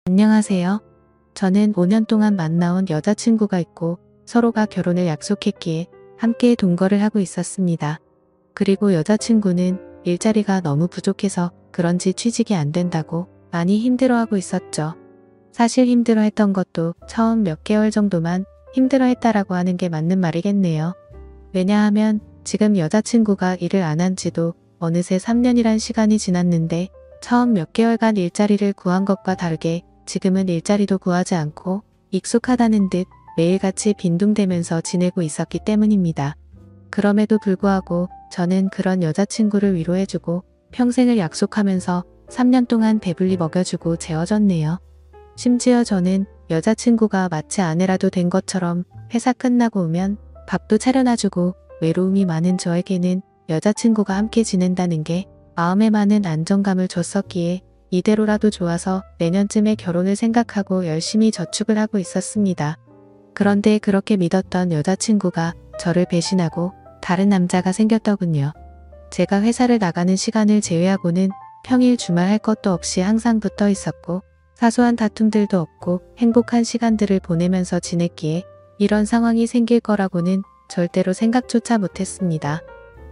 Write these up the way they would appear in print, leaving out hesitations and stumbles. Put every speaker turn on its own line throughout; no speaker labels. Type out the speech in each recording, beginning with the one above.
안녕하세요. 저는 5년 동안 만나온 여자친구가 있고 서로가 결혼을 약속했기에 함께 동거를 하고 있었습니다. 그리고 여자친구는 일자리가 너무 부족해서 그런지 취직이 안 된다고 많이 힘들어하고 있었죠. 사실 힘들어했던 것도 처음 몇 개월 정도만 힘들어했다라고 하는 게 맞는 말이겠네요. 왜냐하면 지금 여자친구가 일을 안 한 지도 어느새 3년이란 시간이 지났는데 처음 몇 개월간 일자리를 구한 것과 다르게 지금은 일자리도 구하지 않고 익숙하다는 듯 매일같이 빈둥대면서 지내고 있었기 때문입니다. 그럼에도 불구하고 저는 그런 여자친구를 위로해주고 평생을 약속하면서 3년 동안 배불리 먹여주고 재워줬네요. 심지어 저는 여자친구가 마치 아내라도 된 것처럼 회사 끝나고 오면 밥도 차려놔주고 외로움이 많은 저에게는 여자친구가 함께 지낸다는 게 마음에 많은 안정감을 줬었기에 이대로라도 좋아서 내년쯤에 결혼을 생각하고 열심히 저축을 하고 있었습니다. 그런데 그렇게 믿었던 여자친구가 저를 배신하고 다른 남자가 생겼더군요. 제가 회사를 나가는 시간을 제외하고는 평일 주말 할 것도 없이 항상 붙어 있었고 사소한 다툼들도 없고 행복한 시간들을 보내면서 지냈기에 이런 상황이 생길 거라고는 절대로 생각조차 못했습니다.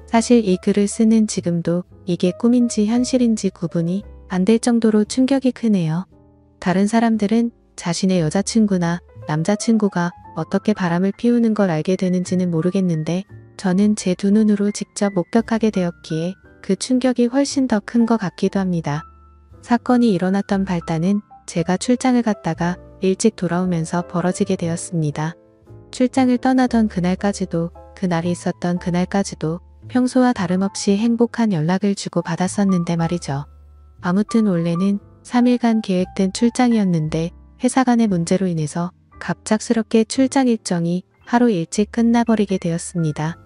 사실 이 글을 쓰는 지금도 이게 꿈인지 현실인지 구분이 안 될 정도로 충격이 크네요. 다른 사람들은 자신의 여자친구나 남자친구가 어떻게 바람을 피우는 걸 알게 되는지는 모르겠는데 저는 제 두 눈으로 직접 목격하게 되었기에 그 충격이 훨씬 더 큰 것 같기도 합니다. 사건이 일어났던 발단은 제가 출장을 갔다가 일찍 돌아오면서 벌어지게 되었습니다. 출장을 떠나던 그날까지도 그날이 있었던 그날까지도 평소와 다름없이 행복한 연락을 주고 받았었는데 말이죠. 아무튼 원래는 3일간 계획된 출장이었는데 회사 간의 문제로 인해서 갑작스럽게 출장 일정이 하루 일찍 끝나버리게 되었습니다.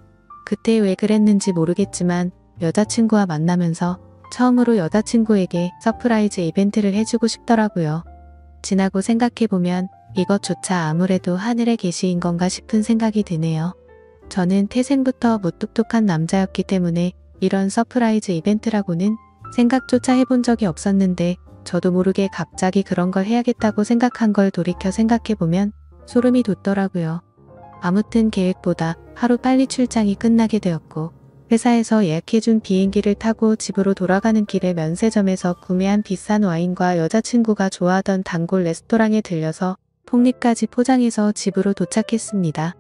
그때 왜 그랬는지 모르겠지만 여자친구와 만나면서 처음으로 여자친구에게 서프라이즈 이벤트를 해주고 싶더라고요. 지나고 생각해보면 이것조차 아무래도 하늘의 계시인 건가 싶은 생각이 드네요. 저는 태생부터 무뚝뚝한 남자였기 때문에 이런 서프라이즈 이벤트라고는 생각조차 해본 적이 없었는데 저도 모르게 갑자기 그런 걸 해야겠다고 생각한 걸 돌이켜 생각해보면 소름이 돋더라고요. 아무튼 계획보다 하루 빨리 출장이 끝나게 되었고 회사에서 예약해준 비행기를 타고 집으로 돌아가는 길에 면세점에서 구매한 비싼 와인과 여자친구가 좋아하던 단골 레스토랑에 들려서 폭립까지 포장해서 집으로 도착했습니다.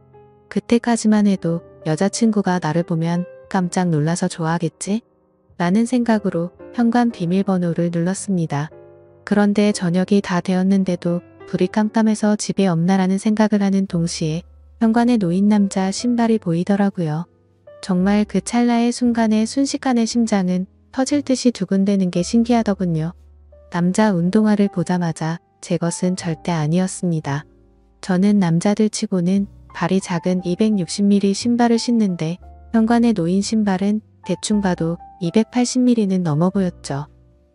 그때까지만 해도 여자친구가 나를 보면 깜짝 놀라서 좋아하겠지? 라는 생각으로 현관 비밀번호를 눌렀습니다. 그런데 저녁이 다 되었는데도 불이 깜깜해서 집에 없나라는 생각을 하는 동시에 현관에 놓인 남자 신발이 보이더라고요. 정말 그 찰나의 순간에 순식간에 심장은 터질 듯이 두근대는 게 신기하더군요. 남자 운동화를 보자마자 제 것은 절대 아니었습니다. 저는 남자들 치고는 발이 작은 260mm 신발을 신는데 현관에 놓인 신발은 대충 봐도 280mm는 넘어 보였죠.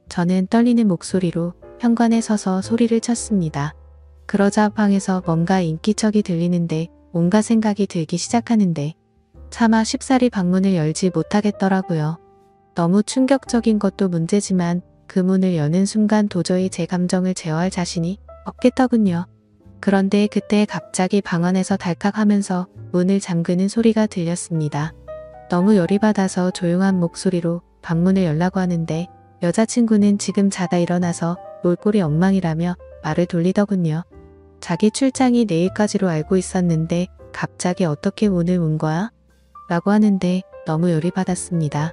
저는 떨리는 목소리로 현관에 서서 소리를 쳤습니다. 그러자 방에서 뭔가 인기척이 들리는데 온갖 생각이 들기 시작하는데 차마 쉽사리 방문을 열지 못하겠더라고요. 너무 충격적인 것도 문제지만 그 문을 여는 순간 도저히 제 감정을 제어할 자신이 없겠더군요. 그런데 그때 갑자기 방 안에서 달칵 하면서 문을 잠그는 소리가 들렸습니다. 너무 열이 받아서 조용한 목소리로 방문을 열라고 하는데 여자친구는 지금 자다 일어나서 놀골이 엉망이라며 말을 돌리더군요. 자기 출장이 내일까지로 알고 있었는데 갑자기 어떻게 오늘 온 거야? 라고 하는데 너무 열이 받았습니다.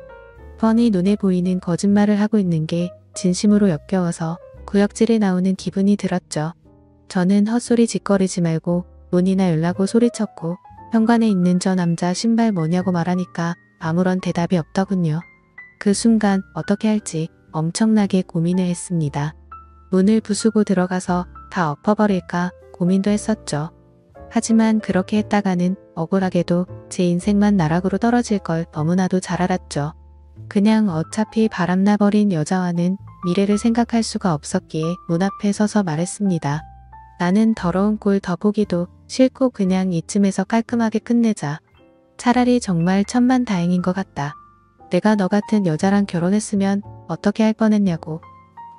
뻔히 눈에 보이는 거짓말을 하고 있는 게 진심으로 역겨워서 구역질이 나오는 기분이 들었죠. 저는 헛소리 짓거리지 말고 문이나 열라고 소리쳤고 현관에 있는 저 남자 신발 뭐냐고 말하니까 아무런 대답이 없더군요. 그 순간 어떻게 할지 엄청나게 고민을 했습니다. 문을 부수고 들어가서 다 엎어버릴까 고민도 했었죠. 하지만 그렇게 했다가는 억울하게도 제 인생만 나락으로 떨어질 걸 너무나도 잘 알았죠. 그냥 어차피 바람나버린 여자와는 미래를 생각할 수가 없었기에 문 앞에 서서 말했습니다. 나는 더러운 꼴 더 보기도 싫고 그냥 이쯤에서 깔끔하게 끝내자. 차라리 정말 천만다행인 것 같다. 내가 너 같은 여자랑 결혼했으면 어떻게 할 뻔했냐고.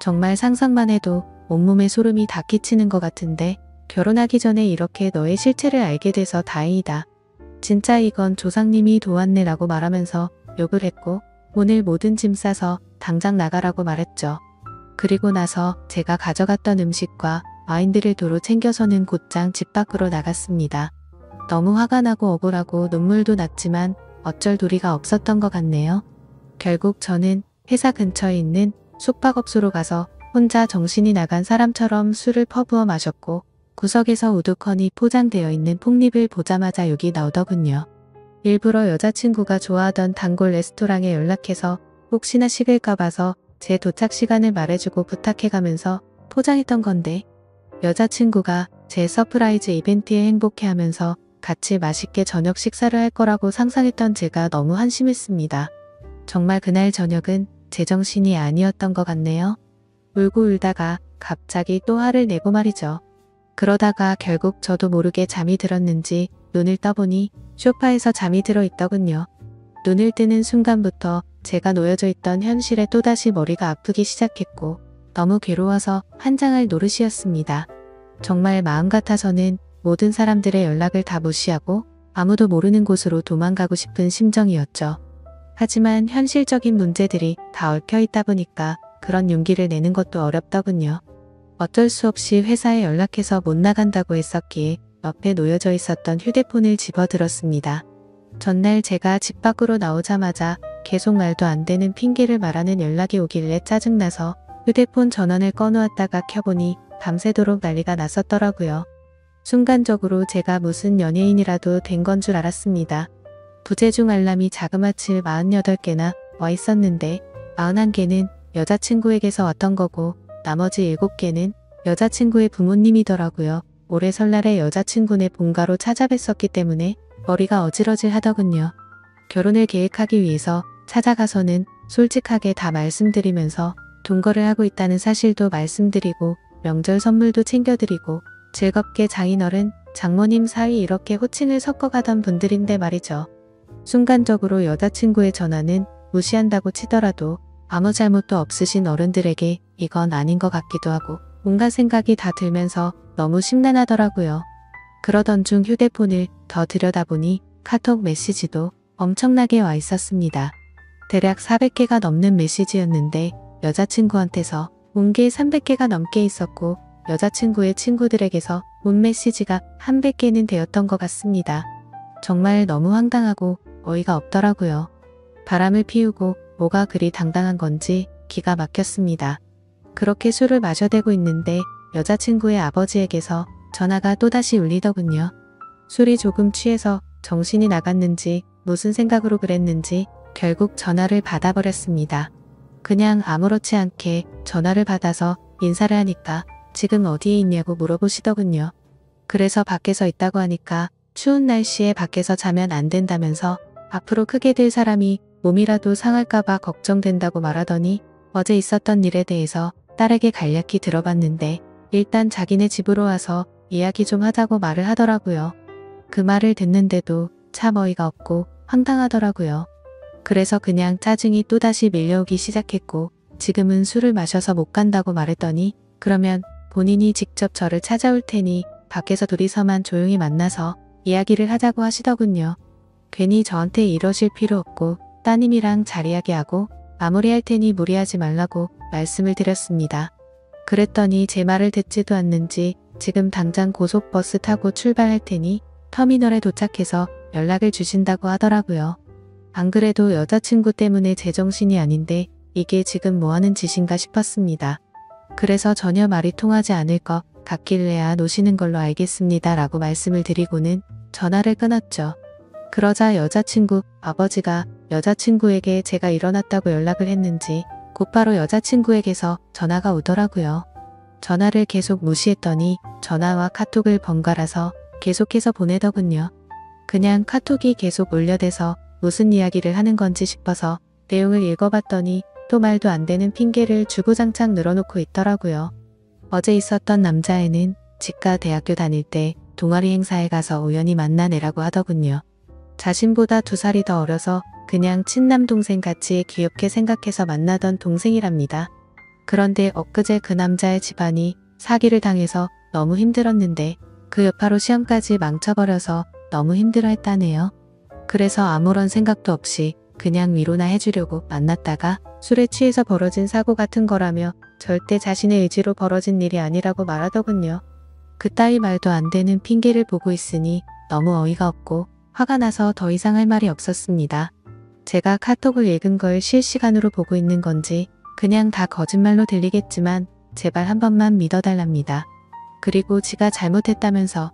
정말 상상만 해도 온몸에 소름이 다 끼치는 것 같은데 결혼하기 전에 이렇게 너의 실체를 알게 돼서 다행이다. 진짜 이건 조상님이 도왔네 라고 말하면서 욕을 했고 오늘 모든 짐 싸서 당장 나가라고 말했죠. 그리고 나서 제가 가져갔던 음식과 와인들을 도로 챙겨서는 곧장 집 밖으로 나갔습니다. 너무 화가 나고 억울하고 눈물도 났지만 어쩔 도리가 없었던 것 같네요. 결국 저는 회사 근처에 있는 숙박업소로 가서 혼자 정신이 나간 사람처럼 술을 퍼부어 마셨고 구석에서 우두커니 포장되어 있는 폭립을 보자마자 욕이 나오더군요. 일부러 여자친구가 좋아하던 단골 레스토랑에 연락해서 혹시나 식을까 봐서 제 도착 시간을 말해주고 부탁해가면서 포장했던 건데 여자친구가 제 서프라이즈 이벤트에 행복해하면서 같이 맛있게 저녁 식사를 할 거라고 상상했던 제가 너무 한심했습니다. 정말 그날 저녁은 제정신이 아니었던 것 같네요. 울고 울다가 갑자기 또 화를 내고 말이죠. 그러다가 결국 저도 모르게 잠이 들었는지 눈을 떠보니 소파에서 잠이 들어 있더군요. 눈을 뜨는 순간부터 제가 놓여져 있던 현실에 또다시 머리가 아프기 시작했고 너무 괴로워서 한장할 노릇이었습니다. 정말 마음 같아서는 모든 사람들의 연락을 다 무시하고 아무도 모르는 곳으로 도망가고 싶은 심정이었죠. 하지만 현실적인 문제들이 다 얽혀 있다 보니까 그런 용기를 내는 것도 어렵더군요. 어쩔 수 없이 회사에 연락해서 못 나간다고 했었기에 옆에 놓여져 있었던 휴대폰을 집어들었습니다. 전날 제가 집 밖으로 나오자마자 계속 말도 안 되는 핑계를 말하는 연락이 오길래 짜증나서 휴대폰 전원을 꺼놓았다가 켜보니 밤새도록 난리가 났었더라고요. 순간적으로 제가 무슨 연예인이라도 된 건 줄 알았습니다. 부재중 알람이 자그마치 48개나 와 있었는데 41개는 여자친구에게서 왔던 거고 나머지 7개는 여자친구의 부모님이더라고요. 올해 설날에 여자친구네 본가로 찾아뵀었기 때문에 머리가 어질어질 하더군요. 결혼을 계획하기 위해서 찾아가서는 솔직하게 다 말씀드리면서 동거를 하고 있다는 사실도 말씀드리고 명절 선물도 챙겨드리고 즐겁게 장인어른, 장모님 사이 이렇게 호칭을 섞어가던 분들인데 말이죠. 순간적으로 여자친구의 전화는 무시한다고 치더라도 아무 잘못도 없으신 어른들에게 이건 아닌 것 같기도 하고 온갖 생각이 다 들면서 너무 심란하더라고요. 그러던 중 휴대폰을 더 들여다보니 카톡 메시지도 엄청나게 와 있었습니다. 대략 400개가 넘는 메시지였는데 여자친구한테서 온 게 300개가 넘게 있었고 여자친구의 친구들에게서 온 메시지가 한 100개는 되었던 것 같습니다. 정말 너무 황당하고 어이가 없더라고요. 바람을 피우고 뭐가 그리 당당한 건지 기가 막혔습니다. 그렇게 술을 마셔대고 있는데 여자친구의 아버지에게서 전화가 또다시 울리더군요. 술이 조금 취해서 정신이 나갔는지 무슨 생각으로 그랬는지 결국 전화를 받아버렸습니다. 그냥 아무렇지 않게 전화를 받아서 인사를 하니까 지금 어디에 있냐고 물어보시더군요. 그래서 밖에서 있다고 하니까 추운 날씨에 밖에서 자면 안 된다면서 앞으로 크게 될 사람이 몸이라도 상할까봐 걱정된다고 말하더니 어제 있었던 일에 대해서 딸에게 간략히 들어봤는데 일단 자기네 집으로 와서 이야기 좀 하자고 말을 하더라고요. 그 말을 듣는데도 참 어이가 없고 황당하더라고요. 그래서 그냥 짜증이 또다시 밀려오기 시작했고 지금은 술을 마셔서 못 간다고 말했더니 그러면 본인이 직접 저를 찾아올 테니 밖에서 둘이서만 조용히 만나서 이야기를 하자고 하시더군요. 괜히 저한테 이러실 필요 없고 따님이랑 잘 이야기하고 마무리할 테니 무리하지 말라고 말씀을 드렸습니다. 그랬더니 제 말을 듣지도 않는지 지금 당장 고속버스 타고 출발할 테니 터미널에 도착해서 연락을 주신다고 하더라고요. 안 그래도 여자친구 때문에 제정신이 아닌데 이게 지금 뭐하는 짓인가 싶었습니다. 그래서 전혀 말이 통하지 않을 것 같길래야 노시는 걸로 알겠습니다 라고 말씀을 드리고는 전화를 끊었죠. 그러자 여자친구 아버지가 여자친구에게 제가 일어났다고 연락을 했는지 곧바로 여자친구에게서 전화가 오더라고요. 전화를 계속 무시했더니 전화와 카톡을 번갈아서 계속해서 보내더군요. 그냥 카톡이 계속 울려대서 무슨 이야기를 하는 건지 싶어서 내용을 읽어봤더니 또 말도 안 되는 핑계를 주구장창 늘어놓고 있더라고요. 어제 있었던 남자애는 지가 대학교 다닐 때 동아리 행사에 가서 우연히 만난 애라고 하더군요. 자신보다 2살이 더 어려서 그냥 친남동생 같이 귀엽게 생각해서 만나던 동생이랍니다. 그런데 엊그제 그 남자의 집안이 사기를 당해서 너무 힘들었는데 그 여파로 시험까지 망쳐버려서 너무 힘들어했다네요. 그래서 아무런 생각도 없이 그냥 위로나 해주려고 만났다가 술에 취해서 벌어진 사고 같은 거라며 절대 자신의 의지로 벌어진 일이 아니라고 말하더군요. 그따위 말도 안 되는 핑계를 보고 있으니 너무 어이가 없고 화가 나서 더 이상 할 말이 없었습니다. 제가 카톡을 읽은 걸 실시간으로 보고 있는 건지 그냥 다 거짓말로 들리겠지만 제발 한 번만 믿어달랍니다. 그리고 지가 잘못했다면서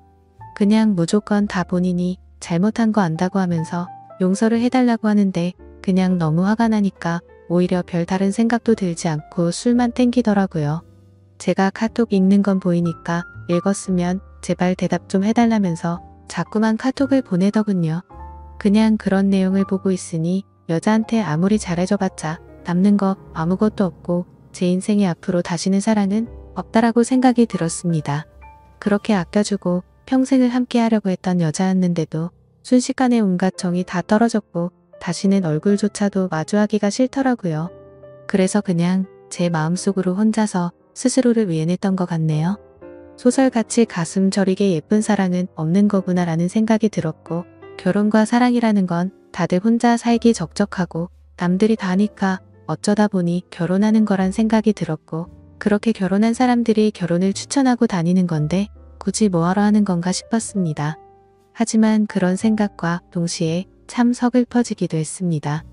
그냥 무조건 다 본인이 잘못한 거 안다고 하면서 용서를 해달라고 하는데 그냥 너무 화가 나니까 오히려 별다른 생각도 들지 않고 술만 땡기더라고요. 제가 카톡 읽는 건 보이니까 읽었으면 제발 대답 좀 해달라면서 자꾸만 카톡을 보내더군요. 그냥 그런 내용을 보고 있으니 여자한테 아무리 잘해줘봤자 남는 거 아무것도 없고 제 인생에 앞으로 다시는 사랑은 없다라고 생각이 들었습니다. 그렇게 아껴주고 평생을 함께 하려고 했던 여자였는데도 순식간에 온갖 정이 다 떨어졌고 다시는 얼굴조차도 마주하기가 싫더라고요. 그래서 그냥 제 마음속으로 혼자서 스스로를 위해냈던 것 같네요. 소설같이 가슴 저리게 예쁜 사랑은 없는 거구나 라는 생각이 들었고 결혼과 사랑이라는 건 다들 혼자 살기 적적하고 남들이 다 하니까 어쩌다 보니 결혼하는 거란 생각이 들었고 그렇게 결혼한 사람들이 결혼을 추천하고 다니는 건데 굳이 뭐하러 하는 건가 싶었습니다. 하지만 그런 생각과 동시에 참 서글퍼지기도 했습니다.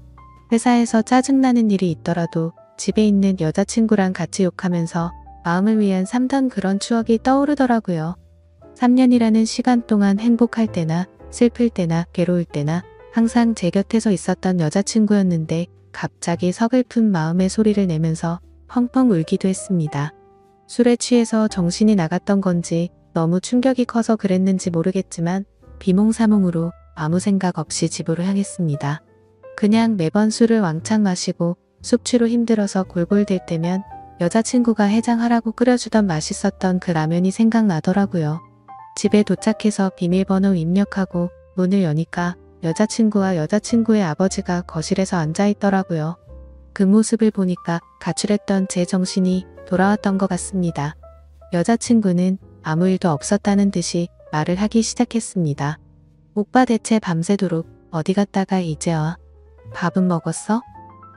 회사에서 짜증나는 일이 있더라도 집에 있는 여자친구랑 같이 욕하면서 마음을 위안 삼던 그런 추억이 떠오르더라고요. 3년이라는 시간 동안 행복할 때나 슬플 때나 괴로울 때나 항상 제 곁에서 있었던 여자친구였는데 갑자기 서글픈 마음의 소리를 내면서 펑펑 울기도 했습니다. 술에 취해서 정신이 나갔던 건지 너무 충격이 커서 그랬는지 모르겠지만 비몽사몽으로 아무 생각 없이 집으로 향했습니다. 그냥 매번 술을 왕창 마시고 숙취로 힘들어서 골골댈 때면 여자친구가 해장하라고 끓여주던 맛있었던 그 라면이 생각나더라고요. 집에 도착해서 비밀번호 입력하고 문을 여니까 여자친구와 여자친구의 아버지가 거실에서 앉아있더라고요. 그 모습을 보니까 가출했던 제 정신이 돌아왔던 것 같습니다. 여자친구는 아무 일도 없었다는 듯이 말을 하기 시작했습니다. 오빠 대체 밤새도록 어디 갔다가 이제 와? 밥은 먹었어?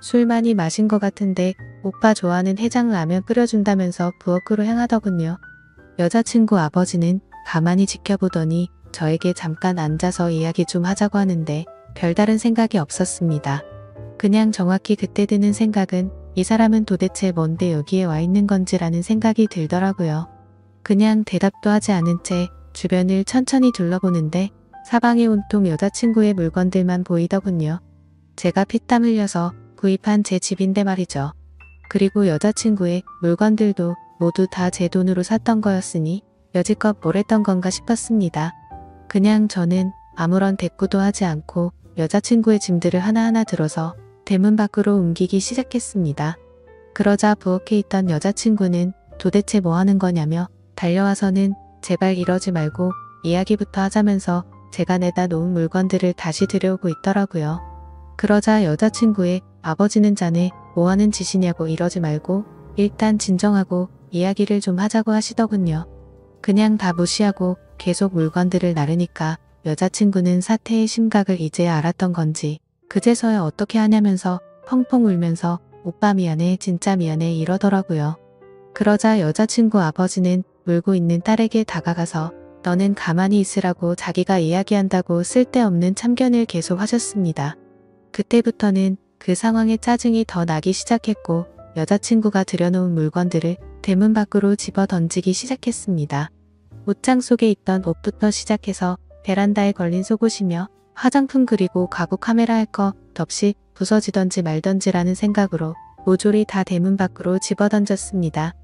술 많이 마신 것 같은데 오빠 좋아하는 해장라면 끓여준다면서 부엌으로 향하더군요. 여자친구 아버지는 가만히 지켜보더니 저에게 잠깐 앉아서 이야기 좀 하자고 하는데 별다른 생각이 없었습니다. 그냥 정확히 그때 드는 생각은 이 사람은 도대체 뭔데 여기에 와 있는 건지라는 생각이 들더라고요. 그냥 대답도 하지 않은 채 주변을 천천히 둘러보는데 사방에 온통 여자친구의 물건들만 보이더군요. 제가 피땀 흘려서 구입한 제 집인데 말이죠. 그리고 여자친구의 물건들도 모두 다 제 돈으로 샀던 거였으니 여지껏 뭘 했던 건가 싶었습니다. 그냥 저는 아무런 대꾸도 하지 않고 여자친구의 짐들을 하나하나 들어서 대문 밖으로 옮기기 시작했습니다. 그러자 부엌에 있던 여자친구는 도대체 뭐 하는 거냐며 달려와서는 제발 이러지 말고 이야기부터 하자면서 제가 내다 놓은 물건들을 다시 들여오고 있더라고요. 그러자 여자친구의 아버지는 자네 뭐 하는 짓이냐고 이러지 말고 일단 진정하고 이야기를 좀 하자고 하시더군요. 그냥 다 무시하고 계속 물건들을 나르니까 여자친구는 사태의 심각을 이제야 알았던 건지 그제서야 어떻게 하냐면서 펑펑 울면서 오빠 미안해 진짜 미안해 이러더라고요. 그러자 여자친구 아버지는 울고 있는 딸에게 다가가서 너는 가만히 있으라고 자기가 이야기한다고 쓸데없는 참견을 계속 하셨습니다. 그때부터는 그 상황에 짜증이 더 나기 시작했고 여자친구가 들여놓은 물건들을 대문 밖으로 집어 던지기 시작했습니다. 옷장 속에 있던 옷부터 시작해서 베란다에 걸린 속옷이며 화장품 그리고 가구 카메라 할 것 없이 부서지던지 말던지라는 생각으로 모조리 다 대문 밖으로 집어 던졌습니다.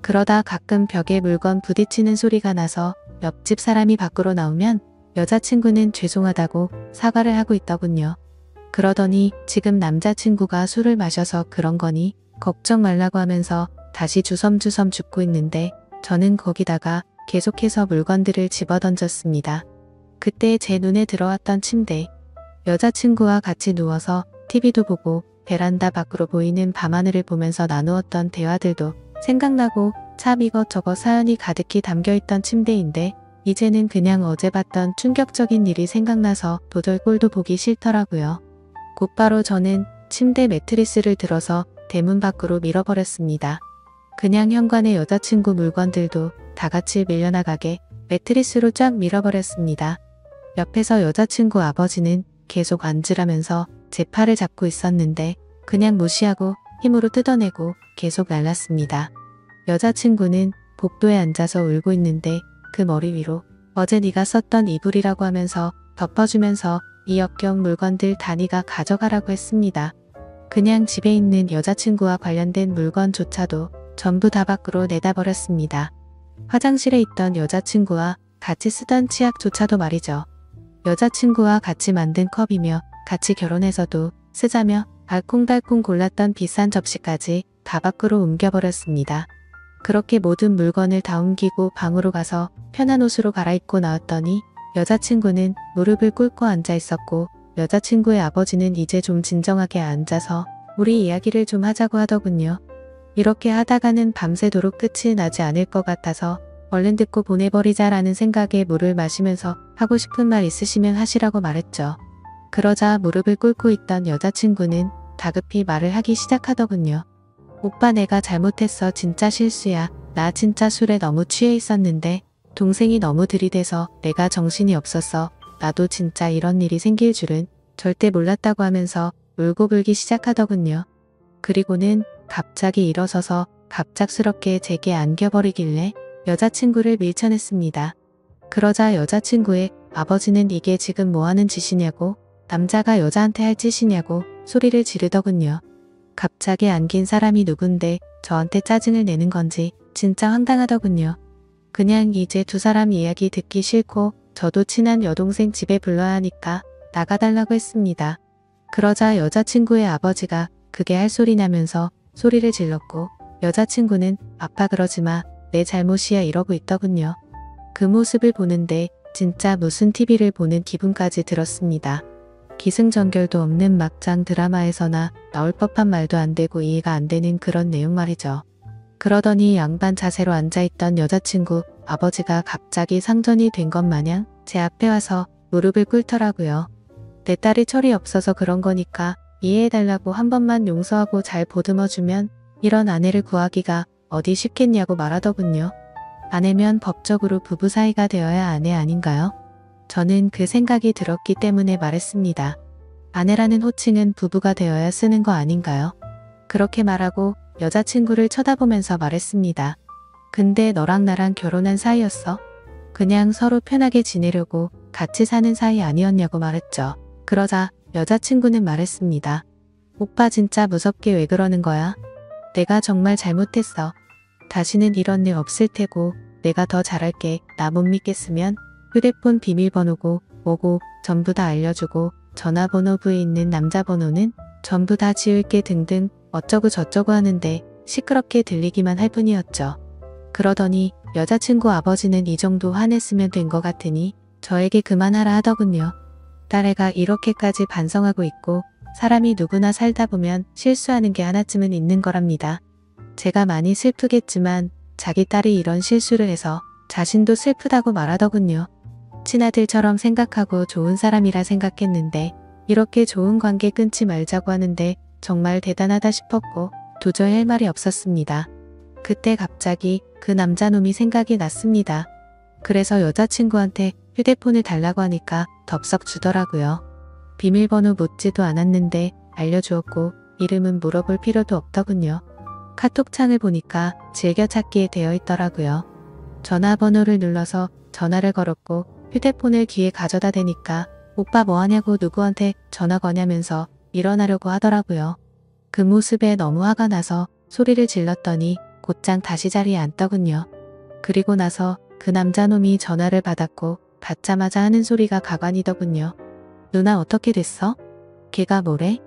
그러다 가끔 벽에 물건 부딪히는 소리가 나서 옆집 사람이 밖으로 나오면 여자친구는 죄송하다고 사과를 하고 있더군요. 그러더니 지금 남자친구가 술을 마셔서 그런 거니 걱정 말라고 하면서 다시 주섬주섬 죽고 있는데 저는 거기다가 계속해서 물건들을 집어던졌습니다. 그때 제 눈에 들어왔던 침대. 여자친구와 같이 누워서 TV도 보고 베란다 밖으로 보이는 밤하늘을 보면서 나누었던 대화들도 생각나고 참 이것저것 사연이 가득히 담겨있던 침대인데 이제는 그냥 어제 봤던 충격적인 일이 생각나서 도저히 꼴도 보기 싫더라고요. 곧바로 저는 침대 매트리스를 들어서 대문 밖으로 밀어버렸습니다. 그냥 현관의 여자친구 물건들도 다 같이 밀려나가게 매트리스로 쫙 밀어버렸습니다. 옆에서 여자친구 아버지는 계속 앉으라면서 제 팔을 잡고 있었는데 그냥 무시하고 힘으로 뜯어내고 계속 날랐습니다. 여자친구는 복도에 앉아서 울고 있는데 그 머리 위로 어제 네가 썼던 이불이라고 하면서 덮어주면서 이 역겨운 물건들 다 네가 가져가라고 했습니다. 그냥 집에 있는 여자친구와 관련된 물건조차도 전부 다 밖으로 내다버렸습니다. 화장실에 있던 여자친구와 같이 쓰던 치약조차도 말이죠. 여자친구와 같이 만든 컵이며 같이 결혼해서도 쓰자며 알콩달콩 골랐던 비싼 접시까지 다 밖으로 옮겨버렸습니다. 그렇게 모든 물건을 다 옮기고 방으로 가서 편한 옷으로 갈아입고 나왔더니 여자친구는 무릎을 꿇고 앉아 있었고 여자친구의 아버지는 이제 좀 진정하게 앉아서 우리 이야기를 좀 하자고 하더군요. 이렇게 하다가는 밤새도록 끝이 나지 않을 것 같아서 얼른 듣고 보내버리자라는 생각에 물을 마시면서 하고 싶은 말 있으시면 하시라고 말했죠. 그러자 무릎을 꿇고 있던 여자친구는 다급히 말을 하기 시작하더군요. 오빠 내가 잘못했어. 진짜 실수야. 나 진짜 술에 너무 취해 있었는데 동생이 너무 들이대서 내가 정신이 없었어. 나도 진짜 이런 일이 생길 줄은 절대 몰랐다고 하면서 울고불기 시작하더군요. 그리고는 갑자기 일어서서 갑작스럽게 제게 안겨버리길래 여자친구를 밀쳐냈습니다. 그러자 여자친구의 아버지는 이게 지금 뭐하는 짓이냐고 남자가 여자한테 할 짓이냐고 소리를 지르더군요. 갑자기 안긴 사람이 누군데 저한테 짜증을 내는 건지 진짜 황당하더군요. 그냥 이제 두 사람 이야기 듣기 싫고 저도 친한 여동생 집에 불러야 하니까 나가달라고 했습니다. 그러자 여자친구의 아버지가 그게 할 소리 나면서 소리를 질렀고 여자친구는 아빠 그러지마 내 잘못이야 이러고 있더군요. 그 모습을 보는데 진짜 무슨 TV를 보는 기분까지 들었습니다. 기승전결도 없는 막장 드라마에서나 나올 법한 말도 안 되고 이해가 안 되는 그런 내용 말이죠. 그러더니 양반 자세로 앉아있던 여자친구 아버지가 갑자기 상전이 된 것 마냥 제 앞에 와서 무릎을 꿇더라고요. 내 딸이 철이 없어서 그런 거니까 이해해달라고 한 번만 용서하고 잘 보듬어주면 이런 아내를 구하기가 어디 쉽겠냐고 말하더군요. 아내면 법적으로 부부 사이가 되어야 아내 아닌가요? 저는 그 생각이 들었기 때문에 말했습니다. 아내라는 호칭은 부부가 되어야 쓰는 거 아닌가요? 그렇게 말하고 여자친구를 쳐다보면서 말했습니다. 근데 너랑 나랑 결혼한 사이였어? 그냥 서로 편하게 지내려고 같이 사는 사이 아니었냐고 말했죠. 그러자 여자친구는 말했습니다. 오빠 진짜 무섭게 왜 그러는 거야? 내가 정말 잘못했어. 다시는 이런 일 없을 테고 내가 더 잘할게. 나 못 믿겠으면 휴대폰 비밀번호고 뭐고 전부 다 알려주고 전화번호부에 있는 남자 번호는 전부 다 지울게 등등 어쩌고 저쩌고 하는데 시끄럽게 들리기만 할 뿐이었죠. 그러더니 여자친구 아버지는 이 정도 화냈으면 된 것 같으니 저에게 그만하라 하더군요. 딸애가 이렇게까지 반성하고 있고 사람이 누구나 살다 보면 실수하는 게 하나쯤은 있는 거랍니다. 제가 많이 슬프겠지만 자기 딸이 이런 실수를 해서 자신도 슬프다고 말하더군요. 친아들처럼 생각하고 좋은 사람이라 생각했는데 이렇게 좋은 관계 끊지 말자고 하는데 정말 대단하다 싶었고 도저히 할 말이 없었습니다. 그때 갑자기 그 남자놈이 생각이 났습니다. 그래서 여자친구한테 휴대폰을 달라고 하니까 덥석 주더라고요. 비밀번호 묻지도 않았는데 알려주었고 이름은 물어볼 필요도 없더군요. 카톡창을 보니까 즐겨찾기에 되어 있더라고요. 전화번호를 눌러서 전화를 걸었고 휴대폰을 귀에 가져다 대니까 오빠 뭐하냐고 누구한테 전화 거냐면서 일어나려고 하더라고요. 그 모습에 너무 화가 나서 소리를 질렀더니 곧장 다시 자리에 앉더군요. 그리고 나서 그 남자놈이 전화를 받았고 받자마자 하는 소리가 가관이더군요. 누나 어떻게 됐어? 걔가 뭐래?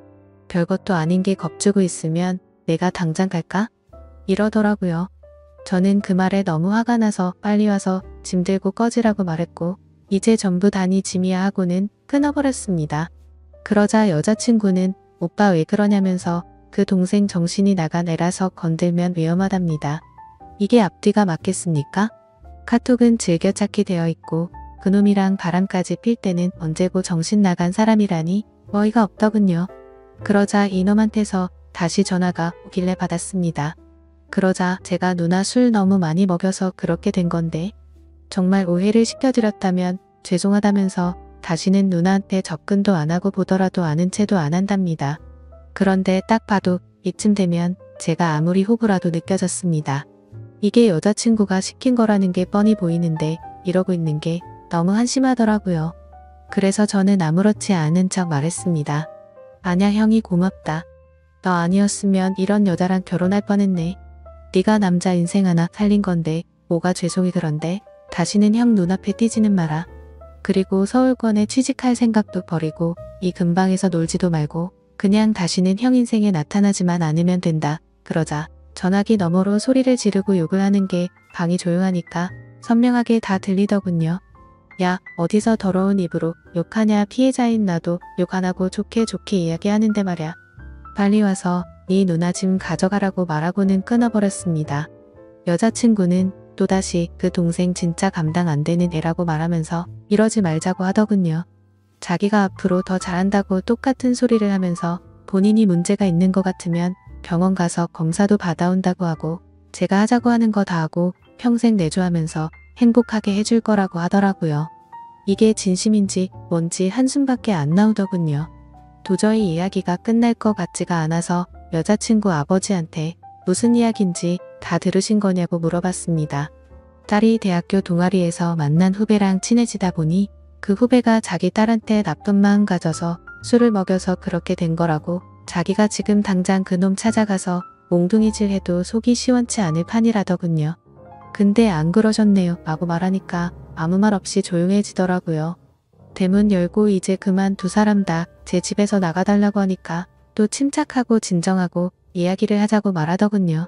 별것도 아닌 게 겁주고 있으면 내가 당장 갈까? 이러더라고요. 저는 그 말에 너무 화가 나서 빨리 와서 짐 들고 꺼지라고 말했고 이제 전부 다니 짐이야 하고는 끊어버렸습니다. 그러자 여자친구는 오빠 왜 그러냐면서 그 동생 정신이 나간 애라서 건들면 위험하답니다. 이게 앞뒤가 맞겠습니까? 카톡은 즐겨찾기 되어 있고 그놈이랑 바람까지 필 때는 언제고 정신 나간 사람이라니 어이가 없더군요. 그러자 이놈한테서 다시 전화가 오길래 받았습니다. 그러자 제가 누나 술 너무 많이 먹여서 그렇게 된 건데 정말 오해를 시켜드렸다면 죄송하다면서 다시는 누나한테 접근도 안 하고 보더라도 아는 체도 안 한답니다. 그런데 딱 봐도 이쯤 되면 제가 아무리 호구라도 느껴졌습니다. 이게 여자친구가 시킨 거라는 게 뻔히 보이는데 이러고 있는 게 너무 한심하더라고요. 그래서 저는 아무렇지 않은 척 말했습니다. 아냐 형이 고맙다. 너 아니었으면 이런 여자랑 결혼할 뻔했네. 네가 남자 인생 하나 살린 건데 뭐가 죄송이 그런데 다시는 형 눈앞에 띄지는 마라. 그리고 서울권에 취직할 생각도 버리고 이 근방에서 놀지도 말고 그냥 다시는 형 인생에 나타나지만 않으면 된다. 그러자 전화기 너머로 소리를 지르고 욕을 하는 게 방이 조용하니까 선명하게 다 들리더군요. 야 어디서 더러운 입으로 욕하냐 피해자인 나도 욕 안 하고 좋게 좋게 이야기하는데 말야. 빨리 와서 네 누나 짐 가져가라고 말하고는 끊어버렸습니다. 여자친구는 또다시 그 동생 진짜 감당 안 되는 애라고 말하면서 이러지 말자고 하더군요. 자기가 앞으로 더 잘한다고 똑같은 소리를 하면서 본인이 문제가 있는 것 같으면 병원 가서 검사도 받아온다고 하고 제가 하자고 하는 거 다 하고 평생 내조하면서 행복하게 해줄 거라고 하더라고요. 이게 진심인지 뭔지 한숨밖에 안 나오더군요. 도저히 이야기가 끝날 것 같지가 않아서 여자친구 아버지한테 무슨 이야기인지 다 들으신 거냐고 물어봤습니다. 딸이 대학교 동아리에서 만난 후배랑 친해지다 보니 그 후배가 자기 딸한테 나쁜 마음 가져서 술을 먹여서 그렇게 된 거라고 자기가 지금 당장 그놈 찾아가서 몽둥이질 해도 속이 시원치 않을 판이라더군요. 근데 안 그러셨네요 라고 말하니까 아무 말 없이 조용해지더라고요. 대문 열고 이제 그만 두 사람 다 제 집에서 나가달라고 하니까 또 침착하고 진정하고 이야기를 하자고 말하더군요.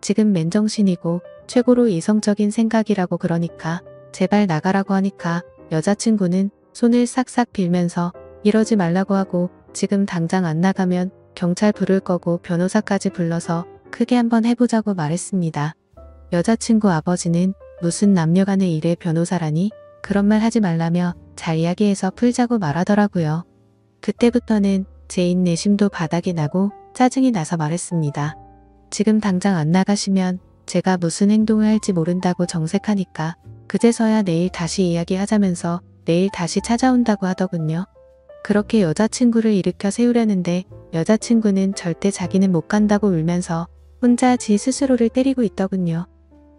지금 맨정신이고 최고로 이성적인 생각이라고 그러니까 제발 나가라고 하니까 여자친구는 손을 싹싹 빌면서 이러지 말라고 하고 지금 당장 안 나가면 경찰 부를 거고 변호사까지 불러서 크게 한번 해보자고 말했습니다. 여자친구 아버지는 무슨 남녀간의 일에 변호사라니 그런 말 하지 말라며 잘 이야기해서 풀자고 말하더라고요. 그때부터는 제 인내심도 바닥이 나고 짜증이 나서 말했습니다. 지금 당장 안 나가시면 제가 무슨 행동을 할지 모른다고 정색하니까 그제서야 내일 다시 이야기하자면서 내일 다시 찾아온다고 하더군요. 그렇게 여자친구를 일으켜 세우려는데 여자친구는 절대 자기는 못 간다고 울면서 혼자 지 스스로를 때리고 있더군요.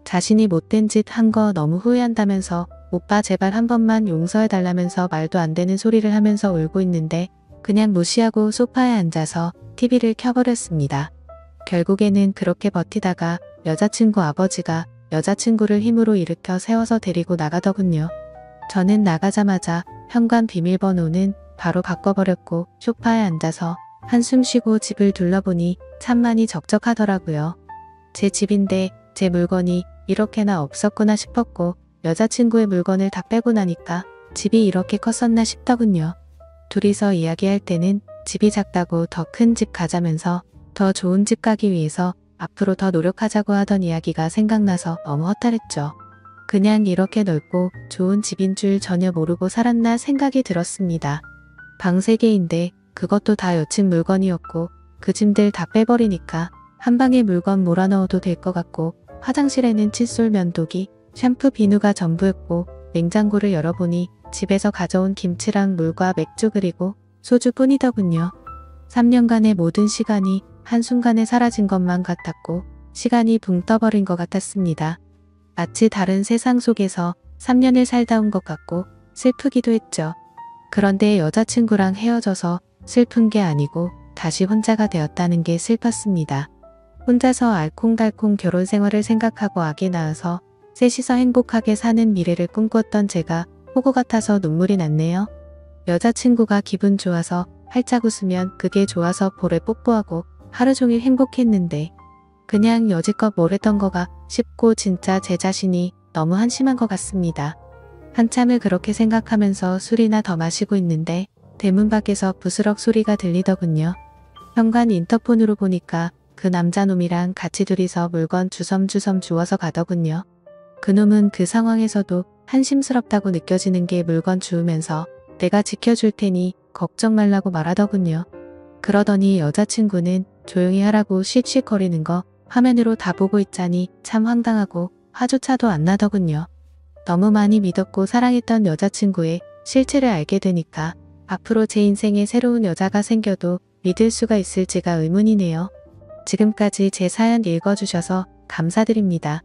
자신이 못된 짓 한 거 너무 후회한다면서 오빠 제발 한 번만 용서해달라면서 말도 안 되는 소리를 하면서 울고 있는데 그냥 무시하고 소파에 앉아서 TV를 켜버렸습니다. 결국에는 그렇게 버티다가 여자친구 아버지가 여자친구를 힘으로 일으켜 세워서 데리고 나가더군요. 저는 나가자마자 현관 비밀번호는 바로 바꿔버렸고 소파에 앉아서 한숨 쉬고 집을 둘러보니 참 많이 적적하더라고요. 제 집인데 제 물건이 이렇게나 없었구나 싶었고 여자친구의 물건을 다 빼고 나니까 집이 이렇게 컸었나 싶더군요. 둘이서 이야기할 때는 집이 작다고 더 큰 집 가자면서 더 좋은 집 가기 위해서 앞으로 더 노력하자고 하던 이야기가 생각나서 너무 허탈했죠. 그냥 이렇게 넓고 좋은 집인 줄 전혀 모르고 살았나 생각이 들었습니다. 방 3개인데 그것도 다 여친 물건이었고 그 짐들 다 빼버리니까 한 방에 물건 몰아넣어도 될 것 같고 화장실에는 칫솔, 면도기, 샴푸, 비누가 전부였고 냉장고를 열어보니 집에서 가져온 김치랑 물과 맥주 그리고 소주뿐이더군요. 3년간의 모든 시간이 한순간에 사라진 것만 같았고 시간이 붕 떠버린 것 같았습니다. 마치 다른 세상 속에서 3년을 살다 온 것 같고 슬프기도 했죠. 그런데 여자친구랑 헤어져서 슬픈 게 아니고 다시 혼자가 되었다는 게 슬펐습니다. 혼자서 알콩달콩 결혼 생활을 생각하고 아기 낳아서 셋이서 행복하게 사는 미래를 꿈꿨던 제가 호구 같아서 눈물이 났네요. 여자친구가 기분 좋아서 활짝 웃으면 그게 좋아서 볼에 뽀뽀하고 하루 종일 행복했는데 그냥 여지껏 뭘 했던 거가 싶고 진짜 제 자신이 너무 한심한 것 같습니다. 한참을 그렇게 생각하면서 술이나 더 마시고 있는데 대문 밖에서 부스럭 소리가 들리더군요. 현관 인터폰으로 보니까 그 남자놈이랑 같이 둘이서 물건 주섬주섬 주워서 가더군요. 그놈은 그 상황에서도 한심스럽다고 느껴지는 게 물건 주우면서 내가 지켜줄 테니 걱정 말라고 말하더군요. 그러더니 여자친구는 조용히 하라고 씩씩거리는 거 화면으로 다 보고 있자니 참 황당하고 화조차도 안 나더군요. 너무 많이 믿었고 사랑했던 여자친구의 실체를 알게 되니까 앞으로 제 인생에 새로운 여자가 생겨도 믿을 수가 있을지가 의문이네요. 지금까지 제 사연 읽어주셔서 감사드립니다.